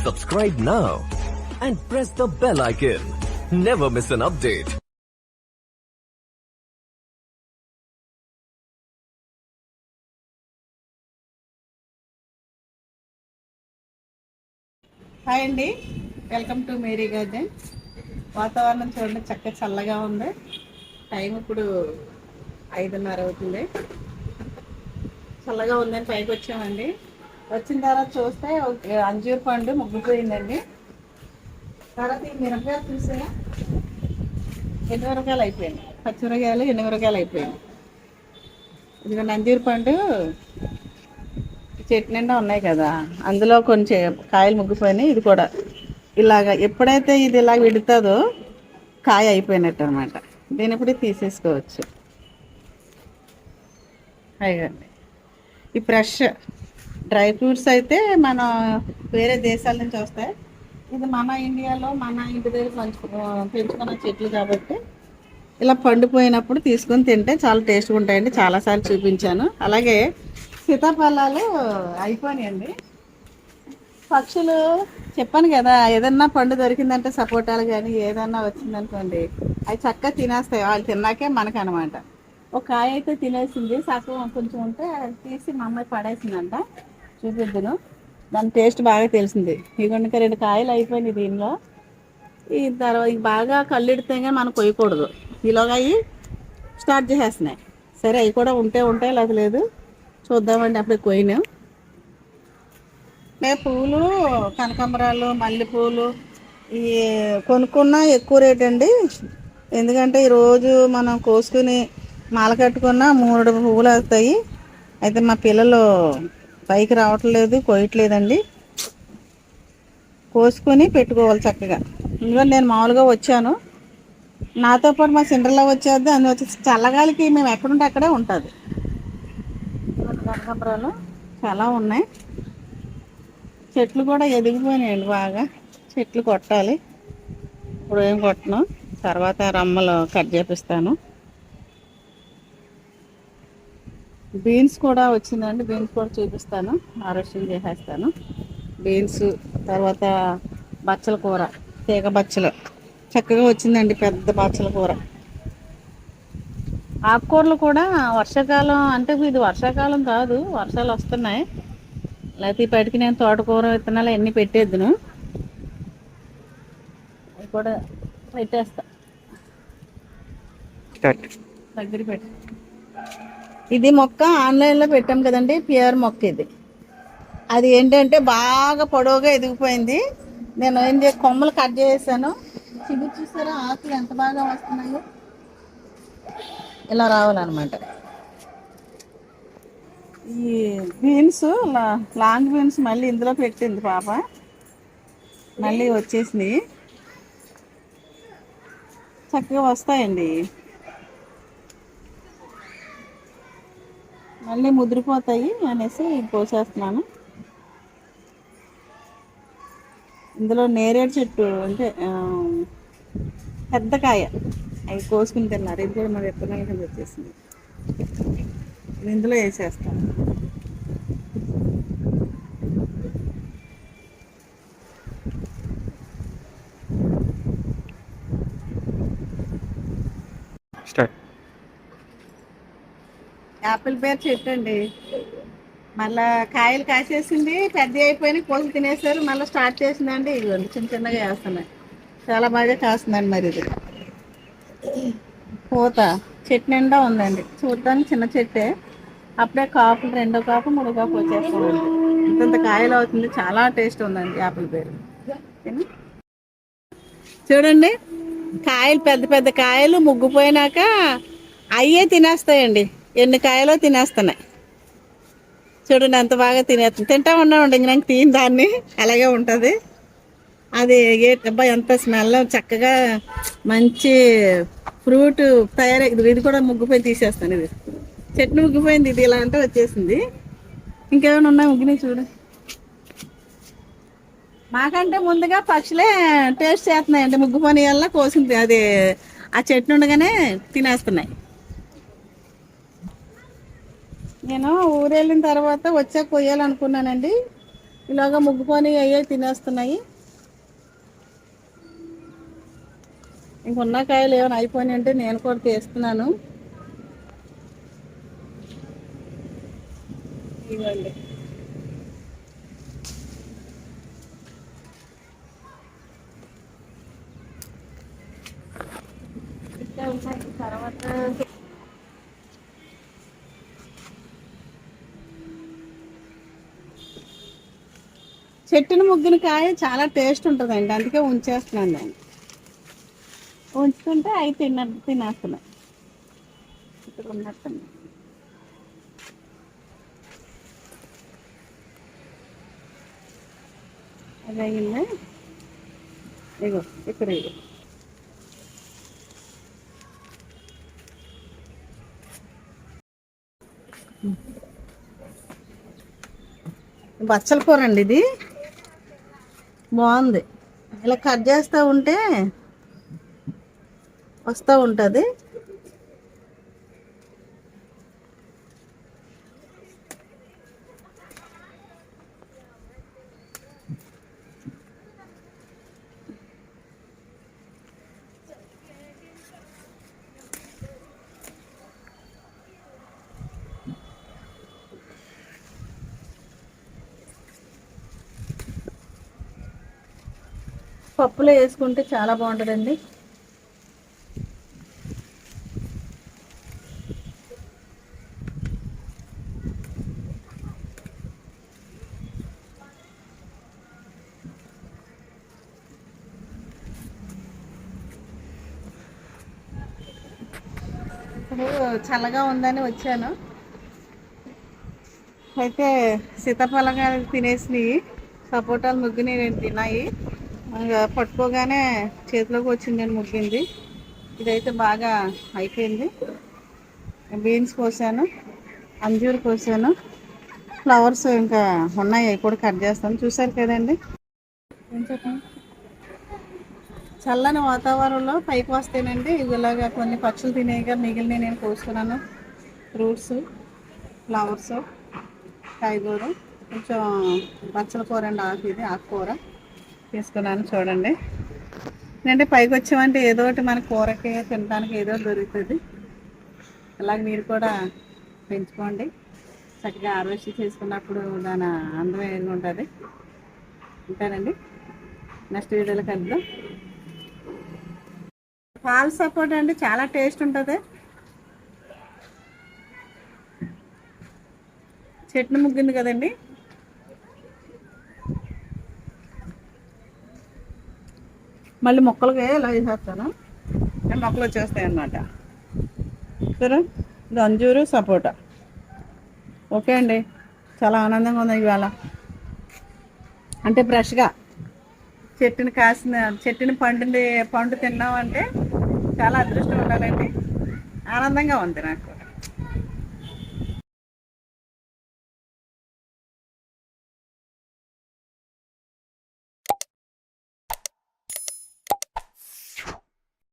Subscribe now and press the bell icon. Never miss an update. Hi అండి, welcome to Mary garden. వాతావరణం చూడండి, చక్కగా చల్లగా ఉంది. టైం ఇప్పుడు 5:30 అవుతుంది. చల్లగా ఉందని పైకి వచ్చామండి. వచ్చిన తర్వాత చూస్తే అంజూరు పండు ముగ్గిపోయిందండి. తర్వాత ఈ మిరపకాయలు చూసారా, ఎండుమిరపకాయలు అయిపోయింది. పచ్చిమిరపకాయలు ఎండుమిరపకాయలు అయిపోయింది. ఇదిగోండి అంజూరు పండు చెట్టు నిండా ఉన్నాయి కదా, అందులో కొంచెం కాయలు ముగ్గిపోయినాయి. ఇది కూడా ఇలాగ ఎప్పుడైతే ఇది ఇలా విడుతుందో కాయ అయిపోయినట్టు అనమాట. దీని ఇప్పుడు తీసేసుకోవచ్చు. అయ్యండి, ఈ ఫ్రెష్ డ్రై ఫ్రూట్స్ అయితే మనం వేరే దేశాల నుంచి వస్తాయి. ఇది మన ఇండియాలో మన ఇంటి దగ్గర పెంచుకున్న చెట్లు కాబట్టి ఇలా పండిపోయినప్పుడు తీసుకొని తింటే చాలా టేస్ట్గా ఉంటాయండి. చాలాసార్లు చూపించాను. అలాగే సీతాఫలాలు అయిపోయాయండి. పక్షులు చెప్పాను కదా, ఏదన్నా పండు దొరికిందంటే సపోటాలు కానీ ఏదన్నా వచ్చిందనుకోండి, అవి చక్కగా తినేస్తాయి. వాళ్ళు తిన్నాకే మనకనమాట. ఒక కాయ అయితే తినేసింది, సగం కొంచెం ఉంటే తీసి మా అమ్మాయి పడేసిందంట. చూపిద్దును, దాని టేస్ట్ బాగా తెలిసింది. ఇదిగోండి, 2 కాయలు అయిపోయినాయి దీనిలో. ఈ తర్వాత బాగా కళ్ళెడితే కానీ మనం కొయ్యకూడదు. ఈలోగా అవి స్టార్ట్ చేసేస్తున్నాయి. సరే, అవి కూడా ఉంటాయి లేక లేదు చూద్దామండి. అప్పుడు కొయ్యను. పూలు, కనకాంబరాలు, మల్లెపూలు ఈ కొనుక్కున్నా ఎక్కువ రేట్ అండి. ఎందుకంటే ఈరోజు మనం కోసుకుని మాల కట్టుకున్న 3 పువ్వులు వస్తాయి. అయితే మా పిల్లలు పైకి రావట్లేదు, కోయట్లేదండి. కోసుకొని పెట్టుకోవాలి చక్కగా. ఇంకా నేను మామూలుగా వచ్చాను, నాతో పాటు మా సిండ్రలా వచ్చేది. అని వచ్చి చల్లగాలికి మేము ఎక్కడుంటే అక్కడే ఉంటుంది. కనకాంబరాలు చాలా ఉన్నాయి. చెట్లు కూడా ఎదిగిపోయినాయండి బాగా. చెట్లు కొట్టాలి. ఇప్పుడు ఏం కొట్టను, తర్వాత రమ్మలు కట్ చేపిస్తాను. బీన్స్ కూడా వచ్చిందండి, బీన్స్ కూడా చూపిస్తాను. హార్వెస్టింగ్ చేసేస్తాను. బీన్స్, తర్వాత బచ్చల కూర, తీగ బచ్చలు చక్కగా వచ్చిందండి, పెద్ద బచ్చల కూర. ఆకుకూరలు కూడా వర్షాకాలం అంటే ఇది వర్షాకాలం కాదు, వర్షాలు వస్తున్నాయి. లేకపోతే ఇప్పటికి నేను తోటకూర విత్తనాలు అన్నీ పెట్టేద్దును. అవి కూడా పెట్టేస్తా. దగ్గర పెట్టి ఇది మొక్క ఆన్లైన్లో పెట్టాం కదండి, ప్యూర్ మొక్క ఇది. అది ఏంటంటే బాగా పొడవుగా ఎదిగిపోయింది. నేను కొమ్మలు కట్ చేసాను. చిగురు చూసారా, ఆకులు ఎంత బాగా వస్తున్నాయో. ఇలా రావాలన్నమాట. ఈ బీన్స్, లాంగ్ బీన్స్ మళ్ళీ ఇందులో పెట్టింది పాప, మళ్ళీ వచ్చేసినాయి. చక్కగా వస్తాయండి. మళ్ళీ ముదిరిపోతాయి అనేసి పోసేస్తున్నాను. ఇందులో నేరేడు చెట్టు అంటే పెద్ద కాయ, అవి కోసుకుని తిన్నారు. ఇది కూడా మన విత్తనాల కింద వచ్చేసింది. ఇందులో వేసేస్తాను. యాపిల్ పేరు చెట్టు అండి. మళ్ళా కాయలు కాసేసింది, పెద్ద అయిపోయినాయి, కోసి తినేసారు. మళ్ళీ స్టార్ట్ చేసిందండి. ఇదిగోండి, చిన్న చిన్నగా వేస్తున్నాయి. చాలా బాగా కాస్తుందండి. మరి ఇది పూత చెట్టు నిండా ఉందండి. చూడటానికి చిన్న చెట్టే, అప్పుడే కాపులు 2వ కాపు 3వ కాపు వచ్చేస్తామండి. ఇంతంత కాయలు అవుతుంది. చాలా టేస్ట్ ఉందండి యాపిల్ పేరు. చూడండి, కాయలు పెద్ద పెద్ద కాయలు ముగ్గిపోయినాక అయ్యే తినేస్తాయండి. ఎన్ని కాయలో తినేస్తున్నాయి. చూడండి ఎంత బాగా తింటా ఉన్నామండి. ఇంక నాకు తీని దాన్ని అలాగే ఉంటుంది. అది అబ్బాయి ఎంత స్మెల్, చక్కగా మంచి ఫ్రూట్ తయారై. ఇది కూడా ముగ్గిపోయి తీసేస్తాను. ఇది చెట్టు ముగ్గిపోయింది. ఇది ఇలా అంటే వచ్చేసింది. ఇంకేమైనా ఉన్నాయి ముగ్గినాయి చూడు. మాకంటే ముందుగా పక్షులే టేస్ట్ చేస్తున్నాయండి. ముగ్గుపోని వల్ల కోసింది అది ఆ చెట్టు ఉండగానే తినేస్తున్నాయి. నేను ఊరు వెళ్ళిన తర్వాత వచ్చాక కొయ్యాలనుకున్నానండి. ఇలాగ ముగ్గుకొని అయ్యే తినేస్తున్నాయి. ఇంకున్న కాయలు ఏమైనా అయిపోయినాయి అంటే నేను కూడా తీస్తున్నాను. ఇవ్వండి. ఇంకా ఉన్నాయి తర్వాత. చెట్టును ముగ్గిన కాయ చాలా టేస్ట్ ఉంటుందండి, అందుకే ఉంచేస్తున్నాను నేను. ఉంచుకుంటే అవి తినేస్తున్నాయి. ఇక్కడ ఉన్నట్టు అది అయింది. ఇగో ఇక్కడ ఇగో బచ్చల కూర అండి. ఇది బాగుంది. ఇలా కట్ చేస్తూ ఉంటే వస్తూ ఉంటుంది. పప్పులో వేసుకుంటే చాలా బాగుంటుందండి. ఇప్పుడు చల్లగా ఉందని వచ్చాను. అయితే సీతాఫలకాయలు తినేసినాయి, సపోటాలు ముగ్గుని తిన్నాయి. పట్టుకోగానే చేతిలోకి వచ్చింది, ముగ్గింది. ఇదైతే బాగా అయిపోయింది. బీన్స్ కోసాను, అంజూరు కోసాను, ఫ్లవర్స్ ఇంకా ఉన్నాయి, అవి కూడా కట్ చేస్తాను. చూసారు కదండి. ఏం చెప్పండి. చల్లని వాతావరణంలో పైకి వస్తేనండి ఇలాగా కొన్ని పక్షులు తినేగా మిగిలిన నేను కోసుకున్నాను. ఫ్రూట్స్, ఫ్లవర్స్, కాయగూర, కొంచెం బచ్చల కూర అండి, ఇది ఆకుకూర తీసుకున్నాను. చూడండి, అంటే పైకి వచ్చామంటే ఏదో ఒకటి మన కూరకి తినడానికి ఏదో దొరుకుతుంది. అలాగే మీరు కూడా పెంచుకోండి. చక్కగా హార్వెస్ట్ చేసుకున్నప్పుడు దాని అందం ఏమి ఉంటుంది. ఉంటానండి, నెక్స్ట్ వీడియోలో కలుద్దాం. పాల సపోటా అంటే చాలా టేస్ట్ ఉంటుంది. చెట్టు ముగ్గింది కదండి. మళ్ళీ మొక్కలకి ఇలా వేసేస్తాను, మొక్కలు వచ్చేస్తాయి అన్నమాట. సరే, ఇది అంజూరు సపోటా. ఓకే అండి, చాలా ఆనందంగా ఉంది ఇవాళ. అంటే ఫ్రెష్గా చెట్టుని పండు తిన్నామంటే చాలా అదృష్టం ఉండాలండి. ఆనందంగా ఉంది నాకు.